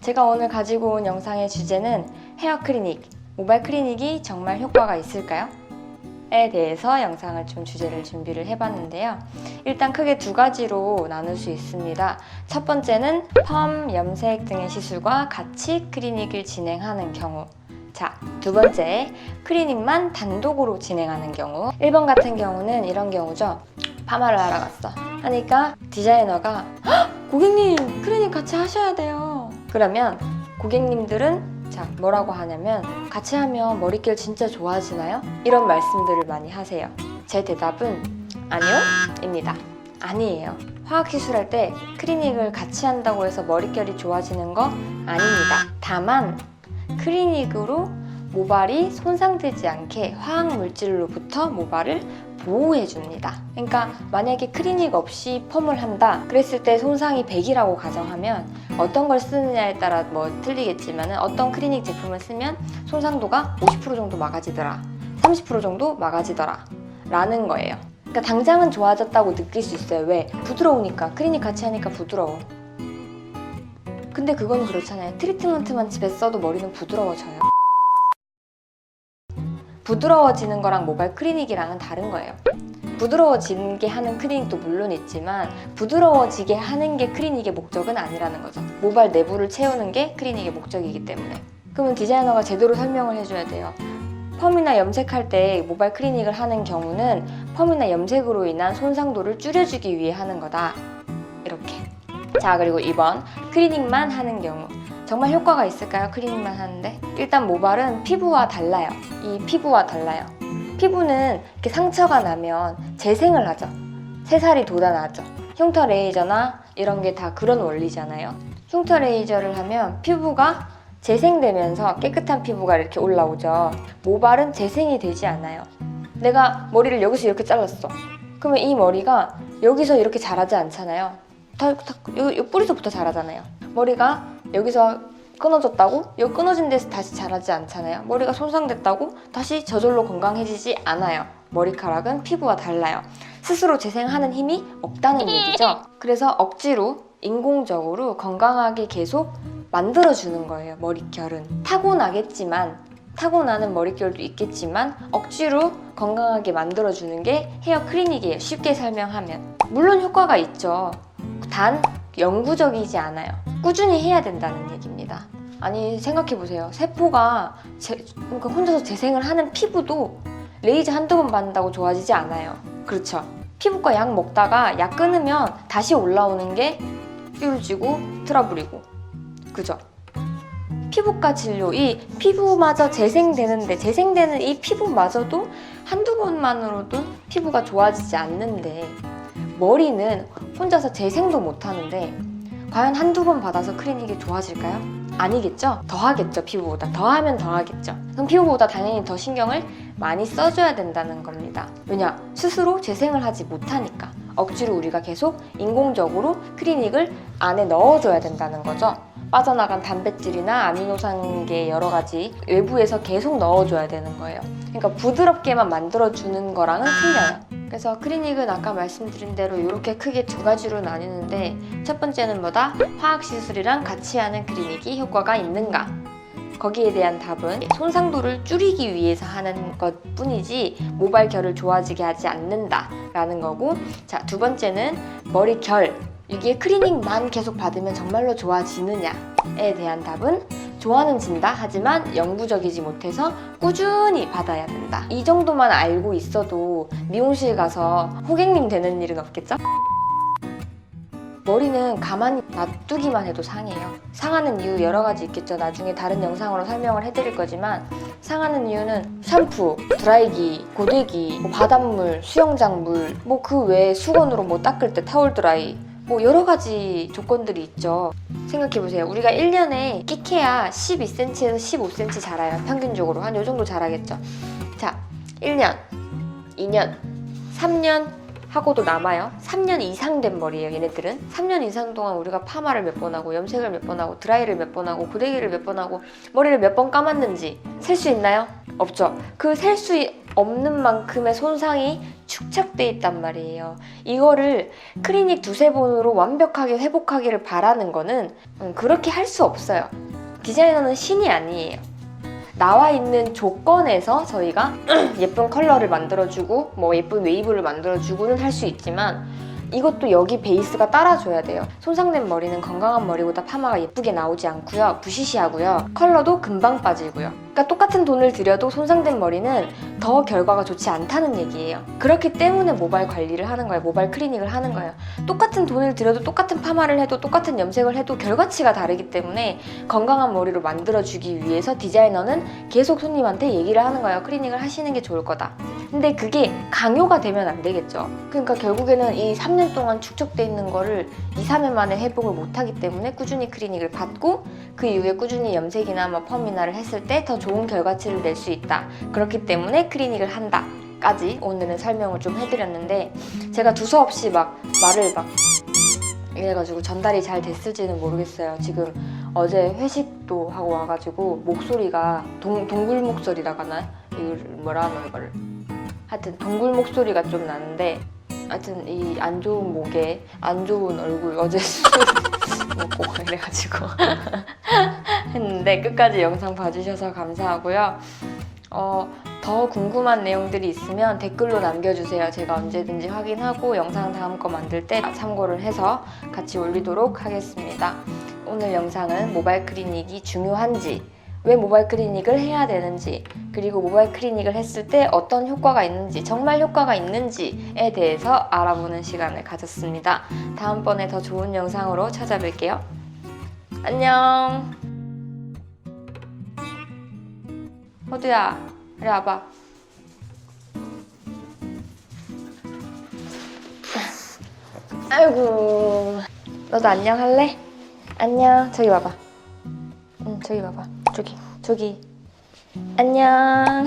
제가 오늘 가지고 온 영상의 주제는 헤어 클리닉, 모발 클리닉이 정말 효과가 있을까요? 에 대해서 영상을 좀 주제를 준비를 해봤는데요. 일단 크게 두 가지로 나눌 수 있습니다. 첫 번째는 펌, 염색 등의 시술과 같이 클리닉을 진행하는 경우. 자, 두 번째, 클리닉만 단독으로 진행하는 경우. 1번 같은 경우는 이런 경우죠. 파마를 하러 갔어. 하니까 디자이너가 고객님 클리닉 같이 하셔야 돼요. 그러면 고객님들은 자, 뭐라고 하냐면 같이 하면 머릿결 진짜 좋아지나요? 이런 말씀들을 많이 하세요. 제 대답은 아니요 입니다. 아니에요. 화학시술할 때 클리닉을 같이 한다고 해서 머릿결이 좋아지는 거 아닙니다. 다만 클리닉으로 모발이 손상되지 않게 화학물질로부터 모발을 보호해줍니다. 그러니까 만약에 클리닉 없이 펌을 한다 그랬을 때 손상이 100이라고 가정하면 어떤 걸 쓰느냐에 따라 뭐 틀리겠지만 어떤 클리닉 제품을 쓰면 손상도가 50% 정도 막아지더라, 30% 정도 막아지더라 라는 거예요. 그러니까 당장은 좋아졌다고 느낄 수 있어요. 왜? 부드러우니까. 클리닉 같이 하니까 부드러워. 근데 그건 그렇잖아요. 트리트먼트만 집에 써도 머리는 부드러워져요. 부드러워지는 거랑 모발 클리닉이랑은 다른 거예요. 부드러워지게 하는 클리닉도 물론 있지만 부드러워지게 하는 게 클리닉의 목적은 아니라는 거죠. 모발 내부를 채우는 게 클리닉의 목적이기 때문에. 그러면 디자이너가 제대로 설명을 해줘야 돼요. 펌이나 염색할 때 모발 클리닉을 하는 경우는 펌이나 염색으로 인한 손상도를 줄여주기 위해 하는 거다. 이렇게. 자, 그리고 2번 클리닉만 하는 경우. 정말 효과가 있을까요? 클리닉만 하는데? 일단 모발은 피부와 달라요. 이 피부와 달라요. 피부는 이렇게 상처가 나면 재생을 하죠. 새살이 돋아나죠. 흉터 레이저나 이런 게 다 그런 원리잖아요. 흉터 레이저를 하면 피부가 재생되면서 깨끗한 피부가 이렇게 올라오죠. 모발은 재생이 되지 않아요. 내가 머리를 여기서 이렇게 잘랐어. 그러면 이 머리가 여기서 이렇게 자라지 않잖아요. 요 뿌리서부터 자라잖아요. 머리가 여기서 끊어졌다고 여기 끊어진 데서 다시 자라지 않잖아요. 머리가 손상됐다고 다시 저절로 건강해지지 않아요. 머리카락은 피부와 달라요. 스스로 재생하는 힘이 없다는 얘기죠. 그래서 억지로 인공적으로 건강하게 계속 만들어주는 거예요. 머릿결은 타고나는 머릿결도 있겠지만 억지로 건강하게 만들어주는 게 헤어 클리닉이에요. 쉽게 설명하면. 물론 효과가 있죠. 단 영구적이지 않아요. 꾸준히 해야 된다는 얘기입니다. 아니 생각해보세요. 세포가 그러니까 혼자서 재생을 하는 피부도 레이저 한두 번 받는다고 좋아지지 않아요. 그렇죠? 피부과 약 먹다가 약 끊으면 다시 올라오는 게 뾰루지고 트러블이고, 그죠? 피부과 진료, 이 피부마저 재생되는 이 피부마저도 한두 번만으로도 피부가 좋아지지 않는데 머리는 혼자서 재생도 못하는데 과연 한두 번 받아서 클리닉이 좋아질까요? 아니겠죠? 더 하겠죠. 피부보다. 더 하면 더 하겠죠. 그럼 피부보다 당연히 더 신경을 많이 써줘야 된다는 겁니다. 왜냐? 스스로 재생을 하지 못하니까 억지로 우리가 계속 인공적으로 클리닉을 안에 넣어줘야 된다는 거죠. 빠져나간 단백질이나 아미노산계 여러 가지 외부에서 계속 넣어줘야 되는 거예요. 그러니까 부드럽게만 만들어주는 거랑은 틀려요. 그래서 클리닉은 아까 말씀드린 대로 이렇게 크게 두 가지로 나뉘는데 첫 번째는 뭐다? 화학시술이랑 같이 하는 클리닉이 효과가 있는가? 거기에 대한 답은 손상도를 줄이기 위해서 하는 것 뿐이지 모발결을 좋아지게 하지 않는다 라는 거고, 자, 두 번째는 머리결, 이게 클리닉만 계속 받으면 정말로 좋아지느냐에 대한 답은 좋아는 진다. 하지만 영구적이지 못해서 꾸준히 받아야 된다. 이 정도만 알고 있어도 미용실 가서 호객님 되는 일은 없겠죠? 머리는 가만히 놔두기만 해도 상해요. 상하는 이유 여러 가지 있겠죠. 나중에 다른 영상으로 설명을 해드릴 거지만 상하는 이유는 샴푸, 드라이기, 고데기, 바닷물, 수영장물, 뭐 그 외에 수건으로 뭐 닦을 때 타월 드라이, 뭐 여러 가지 조건들이 있죠. 생각해보세요. 우리가 1년에 끼케야 12cm에서 15cm 자라요. 평균적으로 한 요 정도 자라겠죠. 자, 1년, 2년, 3년 하고도 남아요. 3년 이상 된 머리예요. 얘네들은 3년 이상 동안 우리가 파마를 몇 번 하고 염색을 몇 번 하고 드라이를 몇 번 하고 고데기를 몇 번 하고 머리를 몇 번 감았는지 셀 수 있나요? 없죠. 그 셀 수 없는 만큼의 손상이 축적돼 있단 말이에요. 이거를 클리닉 두세 번으로 완벽하게 회복하기를 바라는 거는 그렇게 할 수 없어요. 디자이너는 신이 아니에요. 나와 있는 조건에서 저희가 예쁜 컬러를 만들어주고 뭐 예쁜 웨이브를 만들어주고는 할 수 있지만 이것도 여기 베이스가 따라줘야 돼요. 손상된 머리는 건강한 머리보다 파마가 예쁘게 나오지 않고요. 부시시하고요. 컬러도 금방 빠지고요. 그러니까 똑같은 돈을 들여도 손상된 머리는 더 결과가 좋지 않다는 얘기예요. 그렇기 때문에 모발 관리를 하는 거예요. 모발 클리닉을 하는 거예요. 똑같은 돈을 들여도 똑같은 파마를 해도 똑같은 염색을 해도 결과치가 다르기 때문에 건강한 머리로 만들어주기 위해서 디자이너는 계속 손님한테 얘기를 하는 거예요. 클리닉을 하시는 게 좋을 거다. 근데 그게 강요가 되면 안 되겠죠. 그러니까 결국에는 이 3년 동안 축적돼 있는 거를 2, 3일 만에 회복을 못하기 때문에 꾸준히 클리닉을 받고 그 이후에 꾸준히 염색이나 뭐 펌이나를 했을 때 더 좋은 결과치를 낼 수 있다. 그렇기 때문에 클리닉을 한다. 까지 오늘은 설명을 좀 해드렸는데 제가 두서없이 막 말을 막 이래가지고 전달이 잘 됐을지는 모르겠어요. 지금 어제 회식도 하고 와가지고 목소리가 동굴 목소리라고 하나요? 이걸 뭐라 하나 이거를 하여튼 동굴 목소리가 좀 나는데 하여튼 이 안 좋은 목에 안 좋은 얼굴 어제 술 먹고 이래가지고 했는데 끝까지 영상 봐주셔서 감사하고요. 더 궁금한 내용들이 있으면 댓글로 남겨주세요. 제가 언제든지 확인하고 영상 다음 거 만들 때 참고를 해서 같이 올리도록 하겠습니다. 오늘 영상은 모발 클리닉이 중요한지, 왜 모발 클리닉을 해야 되는지, 그리고 모발 클리닉을 했을 때 어떤 효과가 있는지, 정말 효과가 있는지에 대해서 알아보는 시간을 가졌습니다. 다음번에 더 좋은 영상으로 찾아뵐게요. 안녕. 호두야, 이리 와봐. 아이고, 너도 안녕 할래? 안녕. 저기 와봐. 응, 저기 와봐. 저기. 안녕.